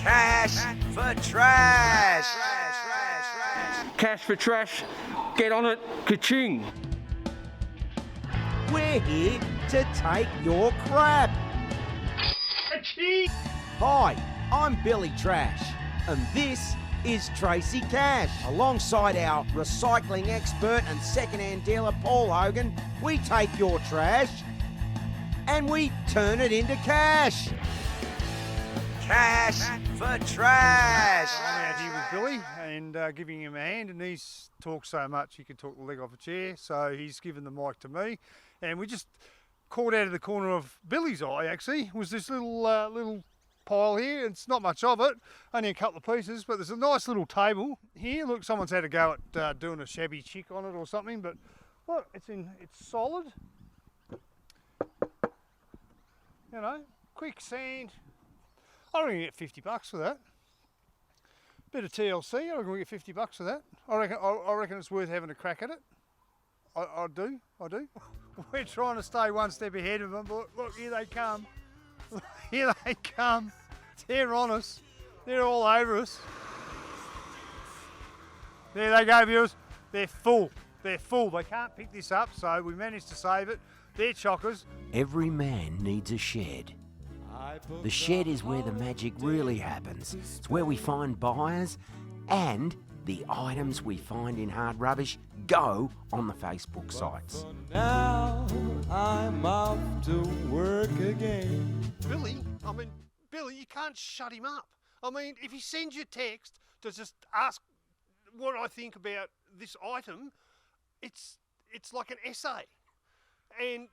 Cash for trash. Cash for trash, get on it, ka-ching. We're here to take your crap. Hi, I'm Billy Trash, and this is Tracy Cash. Alongside our recycling expert and second-hand dealer Paul Hogan, we take your trash and we turn it into cash. Cash for trash. I'm out here with Billy and giving him a hand, and he's talked so much he could talk the leg off a chair, so he's given the mic to me. And we just caught out of the corner of Billy's eye, actually, was this little pile here. It's not much of it, only a couple of pieces, but there's a nice little table here. Look, someone's had a go at doing a shabby chick on it or something, but look, it's solid. You know, quicksand. I reckon we get $50 for that. Bit of TLC, I reckon we get $50 for that. I reckon it's worth having a crack at it. I do. We're trying to stay one step ahead of them, but look, here they come. Here they come. They're on us. They're all over us. There they go, viewers. They're full. They can't pick this up, so we managed to save it. They're chockers. Every man needs a shed. The shed is where the magic really happens. It's where we find buyers, and the items we find in hard rubbish go on the Facebook sites. Now I'm off to work again. Billy, you can't shut him up. I mean, if he sends you a text to just ask what I think about this item, it's like an essay. And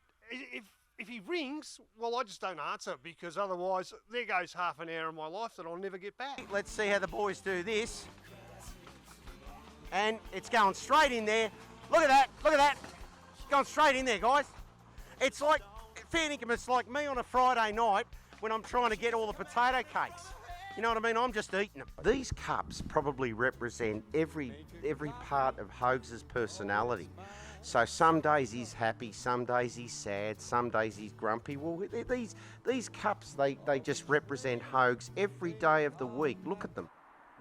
if he rings, well, I just don't answer, because otherwise there goes half an hour of my life that I'll never get back. Let's see how the boys do this. And it's going straight in there. Look at that. It's going straight in there, guys. It's like, fair income, it's like me on a Friday night when I'm trying to get all the potato cakes. You know what I mean? I'm just eating them. These cups probably represent every part of Hogues' personality. So some days he's happy, some days he's sad, some days he's grumpy. Well, these cups, they just represent Hogues every day of the week. Look at them.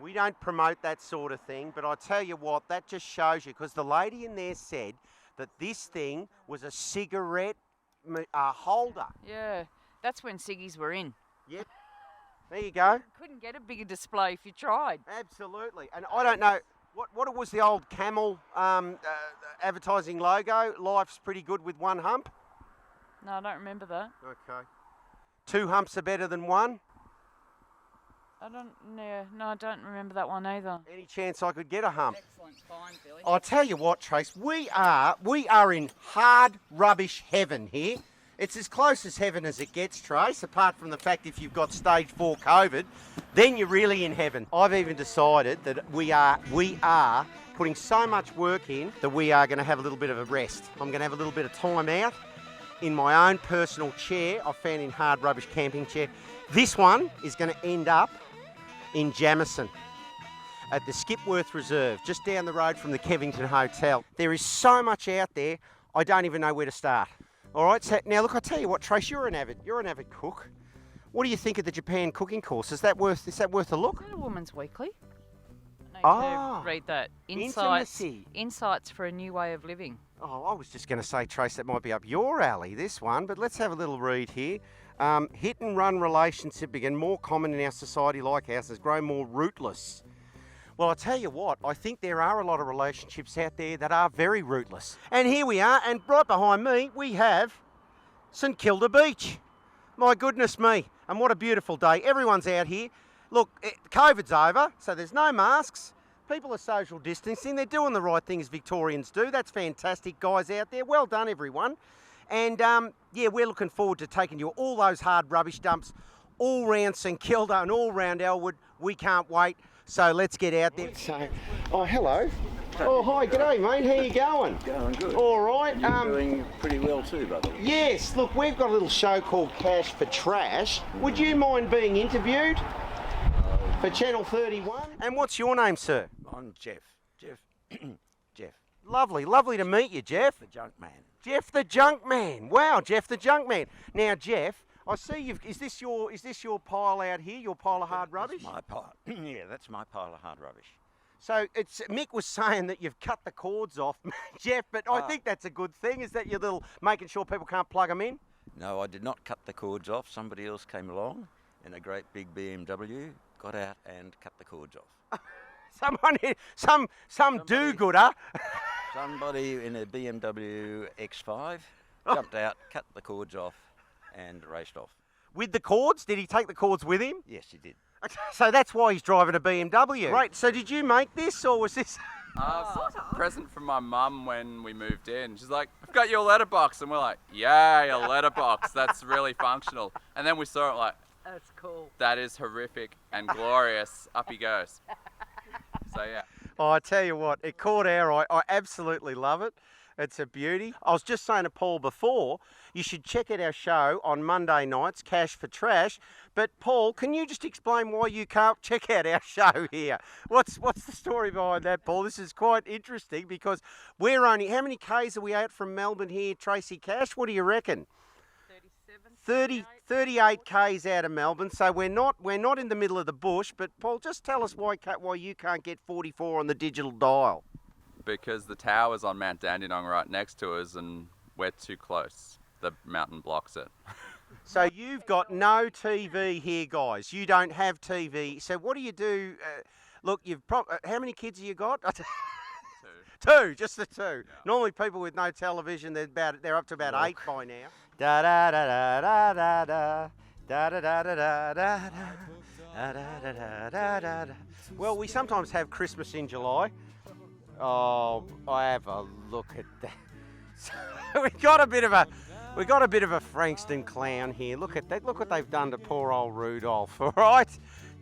We don't promote that sort of thing, but I tell you what, that just shows you, because the lady in there said that this thing was a cigarette holder. Yeah, that's when ciggies were in. Yep. There you go. Couldn't get a bigger display if you tried. Absolutely. And I don't know, what was the old Camel advertising logo? Life's pretty good with one hump? No, I don't remember that. Okay. Two humps are better than one? I don't remember that one either. Any chance I could get a hump? Excellent, fine, Billy. I'll tell you what, Trace, we are in hard rubbish heaven here. It's as close as heaven as it gets, Trace, apart from the fact if you've got stage 4 COVID, then you're really in heaven. I've even decided that we are putting so much work in that we are going to have a little bit of a rest. I'm going to have a little bit of time out in my own personal chair I found in hard rubbish camping chair. This one is going to end up in Jamison at the Skipworth Reserve, just down the road from the Kevington Hotel. There is so much out there, I don't even know where to start. All right, so now look, I tell you what, Trace, you're an avid cook. What do you think of the Japan cooking course? Is that worth a look? Is that a Woman's Weekly? Ah, to read that. Intimacy. Insights for a new way of living. Oh, I was just going to say, Trace, that might be up your alley, this one, but let's have a little read here. Hit and run relationship begin more common in our society like ours, has grown more rootless. Well, I tell you what, I think there are a lot of relationships out there that are very rootless. And here we are, and right behind me, we have St Kilda Beach. My goodness me, and what a beautiful day. Everyone's out here. Look, COVID's over, so there's no masks. People are social distancing. They're doing the right thing as Victorians do. That's fantastic, guys out there. Well done, everyone. And, yeah, we're looking forward to taking you all those hard rubbish dumps all round St Kilda and all round Elwood. We can't wait. So let's get out there. So, oh, hello. Oh, hi, g'day, mate. How you going? Going good. All right. You're doing pretty well too, by the way. Yes, look, we've got a little show called Cash for Trash. Would you mind being interviewed for Channel 31? And what's your name, sir? I'm Jeff. Jeff. Lovely to meet you, Jeff. The junk man. Jeff the Junk Man. Wow, Jeff the Junk Man. Now, Jeff, I see you've. Is this your pile out here? Your pile of hard rubbish? My pile. Yeah, that's my pile of hard rubbish. So it's Mick was saying that you've cut the cords off, Jeff, but I think that's a good thing. Is that your little making sure people can't plug them in? No, I did not cut the cords off. Somebody else came along in a great big BMW, got out and cut the cords off. Some do-gooder. Somebody in a BMW X5 jumped out, cut the cords off, and raced off. With the cords? Did he take the cords with him? Yes, he did. So that's why he's driving a BMW. Right, so did you make this or was this... Present from my mum when we moved in. She's like, I've got your letterbox. And we're like, yay, a letterbox. That's really functional. And then we saw it like, That's cool. that is horrific and glorious. Up he goes. So yeah. Oh, I tell you what, it caught our eye. I absolutely love it. It's a beauty. I was just saying to Paul before, you should check out our show on Monday nights, Cash for Trash. But Paul, can you just explain why you can't check out our show here? What's the story behind that, Paul? This is quite interesting because we're only, how many Ks are we out from Melbourne here, Tracy Cash? What do you reckon? 38 Ks out of Melbourne, so we're not in the middle of the bush. But Paul, just tell us why you can't get 44 on the digital dial. Because the tower's on Mount Dandenong right next to us and we're too close. The mountain blocks it. So you've got no TV here, guys. You don't have TV. So what do you do? Look, how many kids have you got? Two, just the two. Yeah. Normally people with no television, they're up to about 8 by now. Da da da da da da da da da da da da da da da da da. Well, we sometimes have Christmas in July. Oh, I have a look at that. So we got a bit of a Frankston clown here. Look at that. Look what they've done to poor old Rudolph. All right,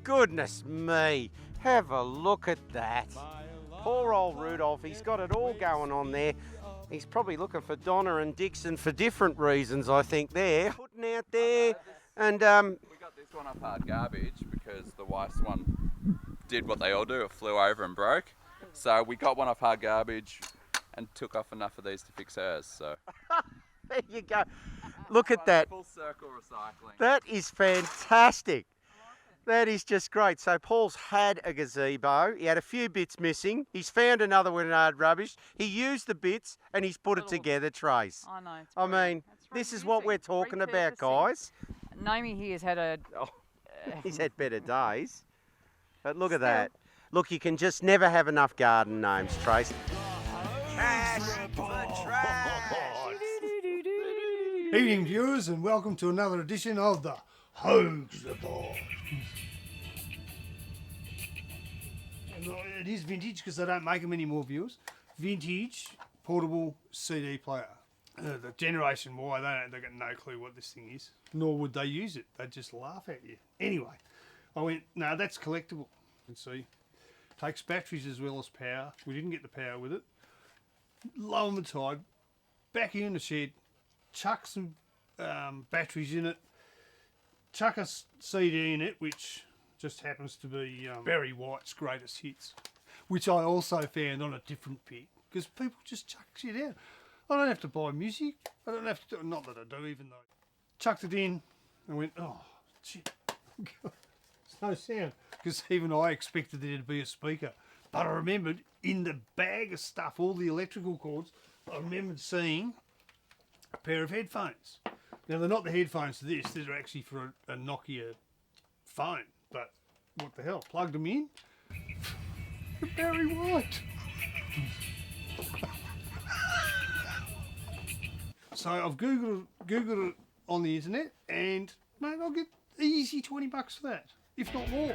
goodness me. Have a look at that. Poor old Rudolph. He's got it all going on there. He's probably looking for Donna and Dixon for different reasons, I think. There, putting out there, and we got this one off hard garbage because the wife's one did what they all do. It flew over and broke. So we got one off hard garbage and took off enough of these to fix hers. So there you go. Look at that. Full circle recycling. That is fantastic. That is just great. So Paul's had a gazebo. He had a few bits missing. He's found another one in hard rubbish. He used the bits and he's put it together, Trace. I know. I mean, this is what we're talking about, guys. Naomi here has had a... He's had better days. But look at that. Look, you can just never have enough garden names, Trace. Cash for Trash. Evening viewers, and welcome to another edition of the Hogs Report. It is vintage because they don't make them anymore, viewers. Vintage portable CD player. The Generation Y, they got no clue what this thing is, nor would they use it. They'd just laugh at you. Anyway, I went, no, that's collectible. You can see, takes batteries as well as power. We didn't get the power with it. Low on the tide, back here in the shed, chuck some batteries in it, chuck a CD in it, which just happens to be Barry White's greatest hits, which I also found on a different pit, because people just chuck shit out. I don't have to buy music. I don't have to, not that I do, even though. Chucked it in and went, oh, shit. There's no sound, because even I expected there to be a speaker. But I remembered in the bag of stuff, all the electrical cords, I remembered seeing a pair of headphones. Now, they're not the headphones to this, these are actually for a Nokia phone. But what the hell, plugged them in? Barry White. So I've Googled it on the internet, and mate, I'll get easy $20 for that, if not more.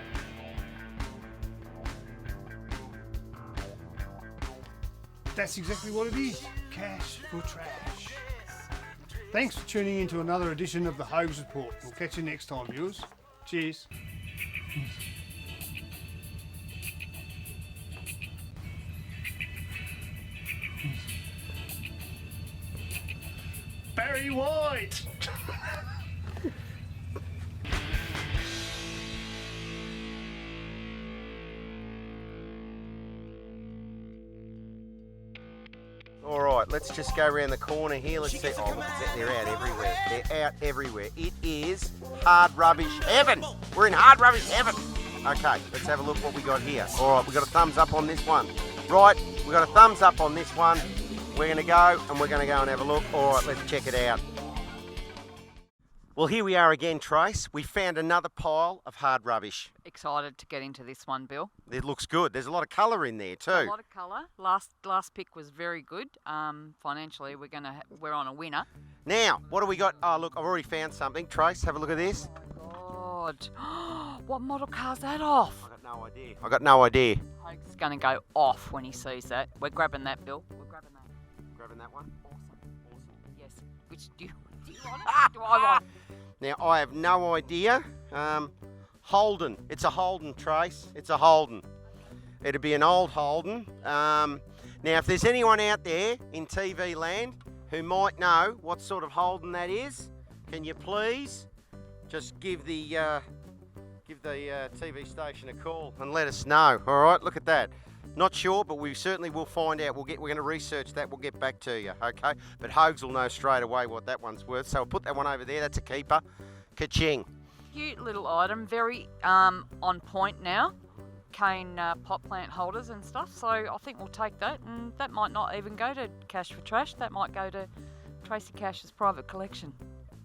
That's exactly what it is. Cash for trash. Thanks for tuning in to another edition of the Hogs Report. We'll catch you next time, viewers. Cheers. Barry White. All right, let's just go around the corner here. Let's see. Oh, look, they're out everywhere. They're out everywhere. It is hard rubbish heaven. We're in hard rubbish heaven. Okay, let's have a look what we got here. All right, we got a thumbs up on this one. Right, we got a thumbs up on this one. We're going to go and we're going to go and have a look. All right, let's check it out. Well, here we are again, Trace. We found another pile of hard rubbish. Excited to get into this one, Bill. It looks good. There's a lot of colour in there too. A lot of colour. Last pick was very good. Financially, we're on a winner. Now, what do we got? Oh, look, I've already found something. Trace, have a look at this. Oh my God. What model car's that off? I got no idea. I got no idea. Hope's going to go off when he sees that. We're grabbing that, Bill. We're grabbing that. Grabbing that one? Awesome. Yes. Which do you want it? Do I want it? Now, I have no idea. Holden. It's a Holden, Trace. It's a Holden. It'll be an old Holden. Now, if there's anyone out there in TV land who might know what sort of Holden that is, can you please just give the TV station a call and let us know. All right, look at that. Not sure, but we certainly will find out. We're going to research that. We'll get back to you, okay? But Hogs will know straight away what that one's worth. So we'll put that one over there. That's a keeper. Ka-ching. Cute little item. Very on point now. Cane pot plant holders and stuff. So I think we'll take that. And that might not even go to Cash for Trash. That might go to Tracy Cash's private collection.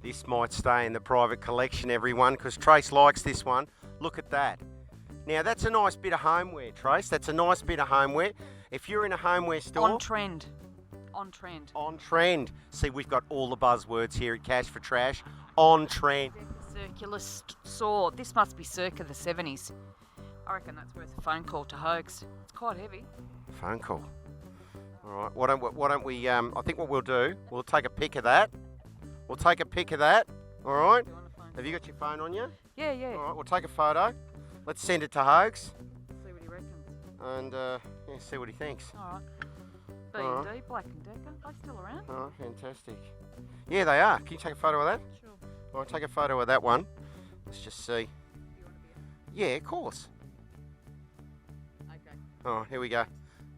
This might stay in the private collection, everyone, because Trace likes this one. Look at that. Now, that's a nice bit of homeware, Trace. That's a nice bit of homeware. If you're in a homeware store... On trend. On trend. On trend. See, we've got all the buzzwords here at Cash for Trash. On trend. Circular saw. This must be circa the 70s. I reckon that's worth a phone call to Hogs. It's quite heavy. Phone call. All right. Why don't we... I think what we'll do, we'll take a pic of that. We'll take a pic of that. All right. Have you got your phone on you? Yeah, yeah. All right, we'll take a photo. Let's send it to Hogs. See what he reckons. And see what he thinks. All right. B&D, Black & Decker, are they still around? Oh, fantastic. Yeah, they are. Can you take a photo of that? Sure. All right, take a photo of that one. Let's just see. Yeah, of course. Okay. Oh, here we go.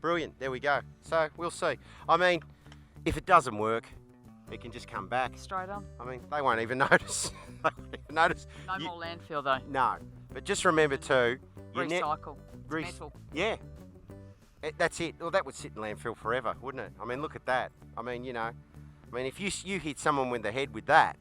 Brilliant. There we go. So, we'll see. I mean, if it doesn't work, it can just come back. Straight on. I mean, they won't even notice. They won't even notice. No more landfill, though. No. But just remember, too... Recycle. Metal. Yeah. That's it. Well, that would sit in landfill forever, wouldn't it? I mean, look at that. I mean, you know... I mean, if you hit someone with the head with that,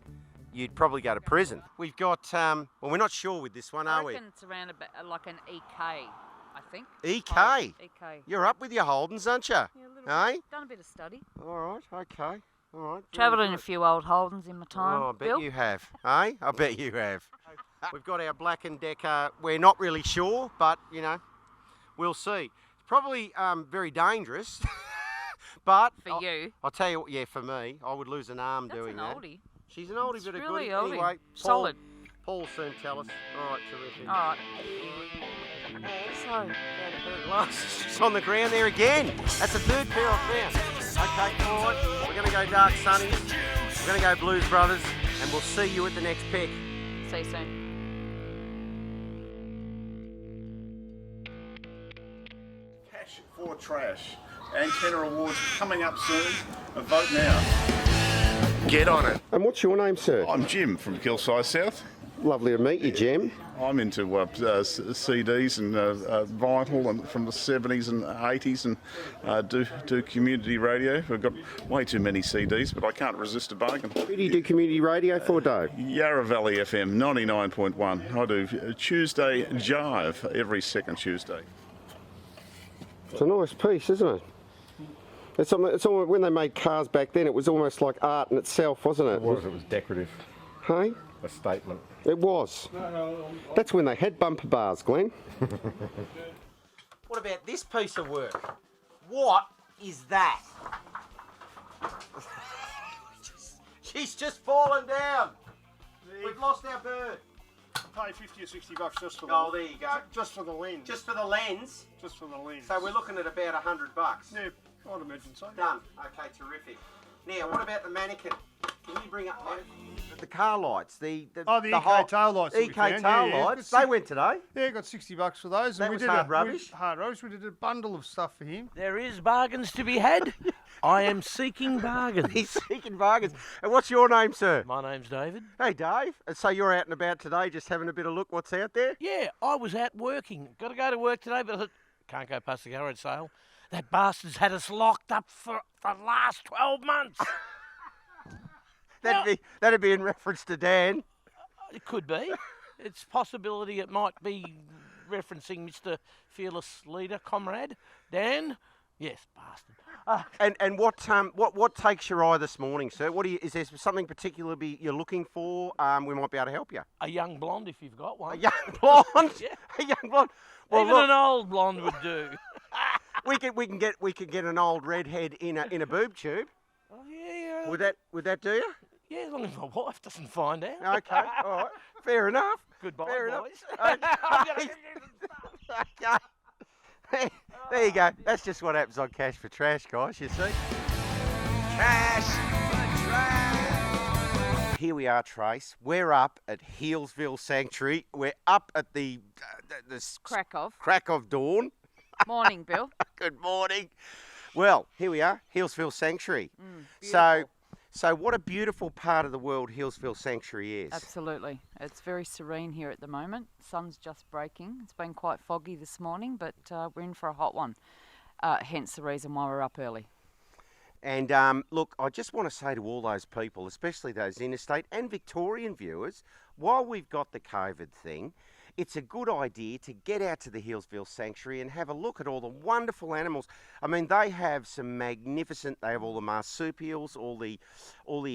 you'd probably go to prison. We've got... well, we're not sure with this one, I are we? reckon it's around about like an EK, I think. EK? EK. You're up with your Holdens, aren't you? Yeah, a little Hey? bit. Done a bit of study. All right, okay. All right. Travelled very in a good. few old Holdens in my time. Oh, I bet Bill? you have. Eh? I bet you have. We've got our Black & Decker. We're not really sure, but, you know, we'll see. It's probably very dangerous, but... For you. I'll tell you what, yeah, for me, I would lose an arm That's doing an that. oldie. She's an oldie, It's but a really goodie. oldie. Anyway, Solid. Paul will soon tell us. All right, terrific. All right. So, It's on the ground there again. That's the third pair I've found. Okay, all right. We're going to go Dark Sunnies. We're going to go Blues Brothers, and we'll see you at the next pick. see you soon. Cash for Trash. Antenna Awards coming up soon. Vote now. Get on it. And what's your name, sir? I'm Jim from Gilside South. Lovely to meet you, Jim. I'm into CDs and vinyl and from the 70s and 80s and do community radio. I've got way too many CDs, but I can't resist a bargain. Who do you do community radio for, Dave? Yarra Valley FM 99.1. I do Tuesday Jive every second Tuesday. It's a nice piece, isn't it? It's almost, when they made cars back then, it was almost like art in itself, wasn't it? It was decorative. Hey? A statement. It was. That's when they had bumper bars, Glenn. What about this piece of work? What is that? She's just fallen down. We've lost our bird. Pay 50 or 60 bucks just for Oh, there you go. just for the lens. Just for the lens. Just for the lens. So we're looking at about $100. Yeah, I'd imagine so. Done. Okay, terrific. Now, what about the mannequin? Can you bring up the car lights, the EK tail lights. that we EK found. tail Yeah, lights. They went today. Yeah, got $60 for those. That was hard rubbish. Hard rubbish. We did a bundle of stuff for him. There is bargains to be had. I am seeking bargains. He's seeking bargains. And what's your name, sir? My name's David. Hey, Dave. And so you're out and about today, just having a bit of look what's out there? Yeah, I was out working. Got to go to work today, but I thought, can't go past the garage sale. That bastard's had us locked up for the last 12 months. That'd be in reference to Dan. It could be. It's a possibility it might be referencing Mr. Fearless Leader, Comrade Dan. Yes, bastard. And what takes your eye this morning, sir? Is there something particular you're looking for? We might be able to help you. A young blonde, if you've got one. A young blonde. Yeah. A young blonde. Well, even an old blonde would do. we could get an old redhead in a boob tube. Oh yeah. Would that do you? Yeah, as long as my wife doesn't find out. Okay, all right. Fair enough. Goodbye, Fair boys. Okay. There you go. That's just what happens on Cash for Trash, guys, you see. Cash for Trash! Here we are, Trace. We're up at Healesville Sanctuary. We're up at the crack of dawn. Morning, Bill. Good morning. Well, here we are, Healesville Sanctuary. So what a beautiful part of the world Healesville Sanctuary is. Absolutely. It's very serene here at the moment. Sun's just breaking. It's been quite foggy this morning, but we're in for a hot one. Hence the reason why we're up early. And look, I just want to say to all those people, especially those interstate and Victorian viewers, while we've got the COVID thing, it's a good idea to get out to the Healesville Sanctuary and have a look at all the wonderful animals. I mean, they have some magnificent, they have all the marsupials, all the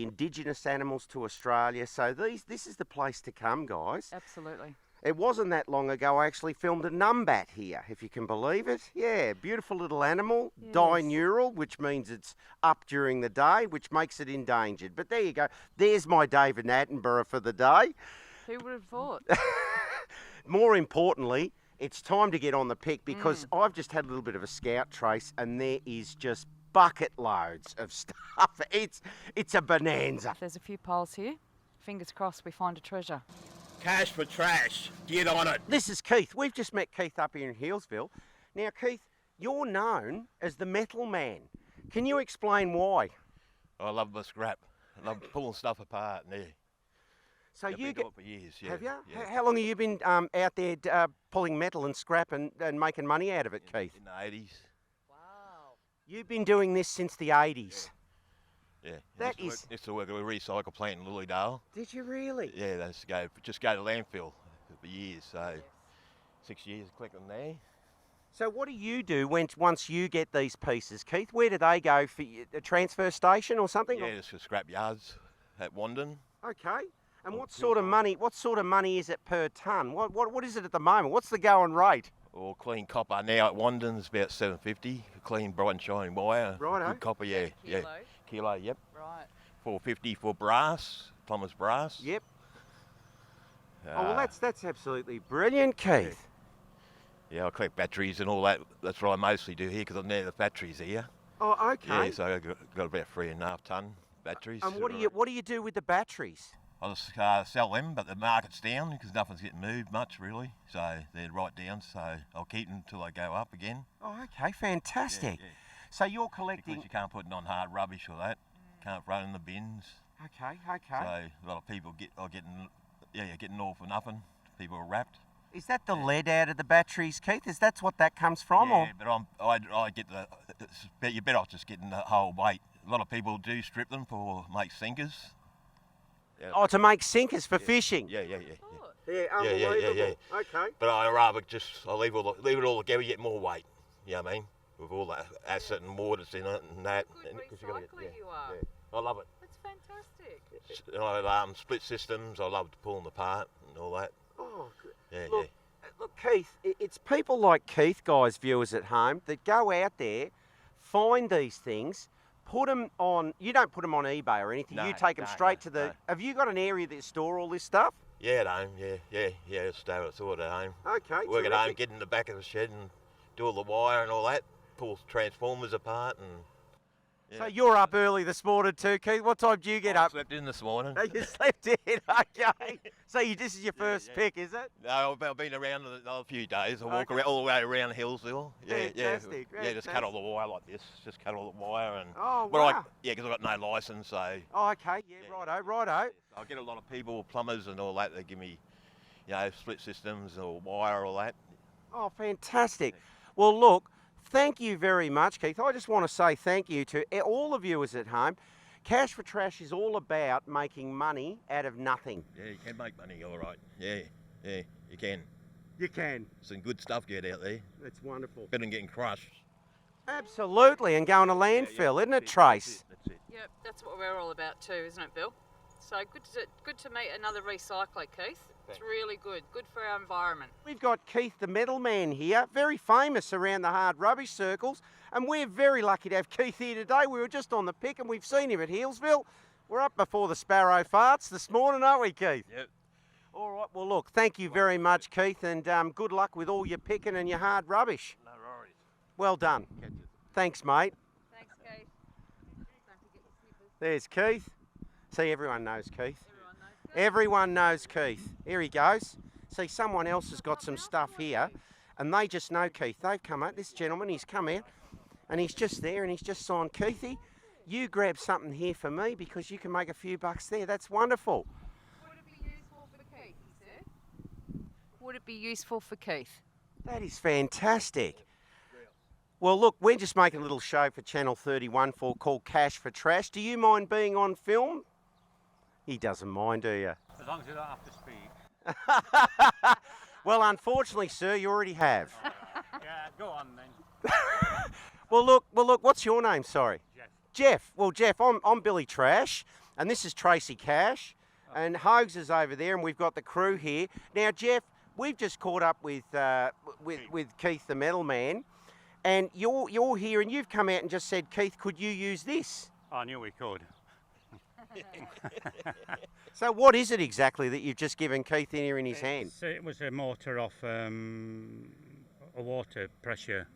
indigenous animals to Australia. So this is the place to come, guys. Absolutely. It wasn't that long ago I actually filmed a numbat here, if you can believe it. Yeah, beautiful little animal, yes. Diurnal, which means it's up during the day, which makes it endangered. But there you go. There's my David Attenborough for the day. Who would have thought? More importantly, it's time to get on the pick because I've just had a little bit of a scout trace and there is just bucket loads of stuff. It's a bonanza. There's a few piles here. Fingers crossed we find a treasure. Cash for trash. Get on it. This is Keith. We've just met Keith up here in Healesville. Now, Keith, you're known as the Metal Man. Can you explain why? I love my scrap. I love pulling stuff apart. Yeah. So I've you been doing it for years. Yeah. Have you? Yeah. How long have you been out there pulling metal and scrap and making money out of it, Keith? In the 80s. Wow. You've been doing this since the 80s. Yeah. That used to work at a recycle plant in Lilydale. Did you really? Yeah, they used to just go to landfill for years. So 6 years collecting there. So what do you do once you get these pieces, Keith? Where do they go? For a transfer station or something? Yeah, just for scrap yards at Wandon. Okay. And what sort of money is it per tonne? What is it at the moment? What's the going rate? Or clean copper now at Wandon's about $7.50. Clean bright and shining wire. Right. Good copper, yeah. Kilo? Yeah. Kilo, yep. Right. $4.50 for brass, plumber's brass. Yep. Oh well, that's absolutely brilliant, Keith. Yeah, I collect batteries and all that. That's what I mostly do here because I'm near the batteries here. Oh, okay. Yeah, so I've got about 3.5 tonne batteries. And what do you do with the batteries? I just sell them, but the market's down because nothing's getting moved much really. So they're right down. So I'll keep them until they go up again. Oh, okay, fantastic. Yeah. So you're collecting. Because you can't put it on hard rubbish or that. Can't throw it in the bins. Okay. So a lot of people getting all for nothing. People are wrapped. Is that the lead out of the batteries, Keith? That's what that comes from? Yeah, but I get you're better off just getting the whole weight. A lot of people do strip them for make sinkers. Yeah. Oh, to make sinkers for fishing? Yeah. Yeah, unbelievable. Yeah. Okay. But I rather I leave it all together, you get more weight. You know what I mean? With all that acid and waters in it and that. Good recycler you are. Yeah. I love it. That's fantastic. I split systems. I love pulling apart and all that. Oh, good. Yeah. Look, Keith, it's people like Keith, guys, viewers at home, that go out there, find these things, put them on. You don't put them on eBay or anything. You take them straight to the. No. Have you got an area that store all this stuff? Yeah, at home. Yeah. It's all at home. Okay. Work at home, get in the back of the shed and do all the wire and all that. Pull transformers apart and. So you're up early this morning too, Keith. What time do you get I up? slept in this morning. Oh, you slept in, okay. So this is your first pick, is it? No, I've been around a few days. I walk around, all the way around Hillsville. Fantastic, Yeah, just cut all the wire like this. Just cut all the wire and. Oh, But wow. because I've got no licence, so. Oh, okay, yeah, righto. I get a lot of people, plumbers and all that. They give me, split systems or wire, all that. Oh, fantastic. Well, look, thank you very much, Keith. I just want to say thank you to all the viewers at home. Cash for Trash is all about making money out of nothing. Yeah, you can make money, all right. Yeah, you can. You can. Some good stuff get out there. That's wonderful. Better than getting crushed. Absolutely, and going to landfill, isn't it, Trace? That's it. Yep, that's what we're all about too, isn't it, Bill? So good to meet another recycler, Keith. It's really good for our environment. We've got Keith the Metal Man here, very famous around the hard rubbish circles, and we're very lucky to have Keith here today. We were just on the pick and we've seen him at Healesville. We're up before the sparrow farts this morning, aren't we, Keith? Yep. All right, well look, thank you very much, Keith, and good luck with all your picking and your hard rubbish. No worries. Well done. Thanks, mate. Thanks, Keith. Don't forget your snippers. There's Keith. See, everyone knows Keith. Everyone knows Keith. Here he goes. See, someone else has got some stuff here, and they just know Keith. They've come out. This gentleman, he's come out, and he's just there, and he's just signed, Keithy, you grab something here for me because you can make a few bucks there. That's wonderful. Would it be useful for Keith, he said? Would it be useful for Keith? That is fantastic. Well, look, we're just making a little show for Channel 31 called Cash for Trash. Do you mind being on film? He doesn't mind, do you? As long as you don't have to speak. Well, unfortunately, sir, you already have. Yeah, go on then. Well, look. What's your name? Sorry. Jeff. Jeff. Well, Jeff, I'm Billy Trash, and this is Tracy Cash, and Hogs is over there, and we've got the crew here. Now, Jeff, we've just caught up with Keith the Metal Man, and you're here, and you've come out and just said, Keith, could you use this? I knew we could. So what is it exactly that you've just given Keith in here in his hand? It was a motor off a water pressure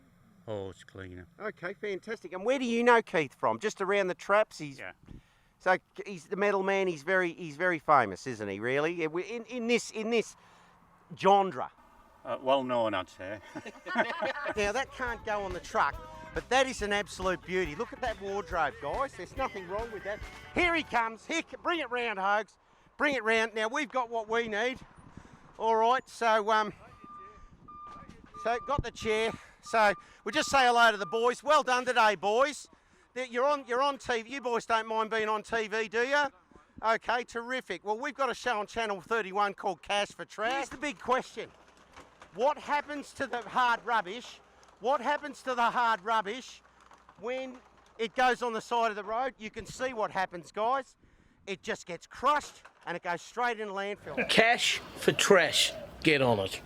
hose cleaner. Okay, fantastic. And where do you know Keith from? Just around the traps? Yeah. So he's the Metal Man. He's very famous, isn't he? Really, in this genre. Well known, I'd say. Now that can't go on the truck. But that is an absolute beauty. Look at that wardrobe, guys. There's nothing wrong with that. Here he comes. Here, bring it round, Hogs. Bring it round. Now, we've got what we need. All right, so got the chair. So we'll just say hello to the boys. Well done today, boys. You're on TV. You boys don't mind being on TV, do you? Okay, terrific. Well, we've got a show on Channel 31 called Cash for Trash. Here's the big question. What happens to the hard rubbish? What happens to the hard rubbish when it goes on the side of the road? You can see what happens, guys. It just gets crushed and it goes straight in landfill. Cash for trash. Get on it.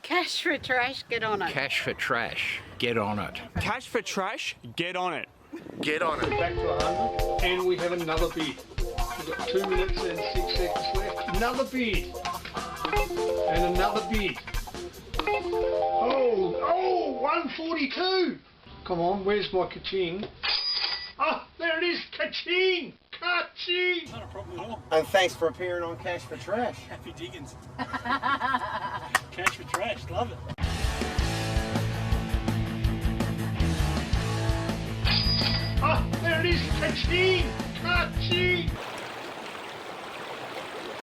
Cash for trash, get on it. Cash for trash, get on it. Cash for trash, get on it. Get on it. Back to 100, and we have another bid. We've got 2 minutes and 6 seconds left. Another bid. And another bid. Oh, 142. Come on, where's my ka-ching? Ah, there it is, ka-ching! Ka-ching! Not a problem at all. And thanks for appearing on Cash for Trash. Happy diggins. Cash for trash, love it. Ah, there it is, ka-ching! Ka-ching!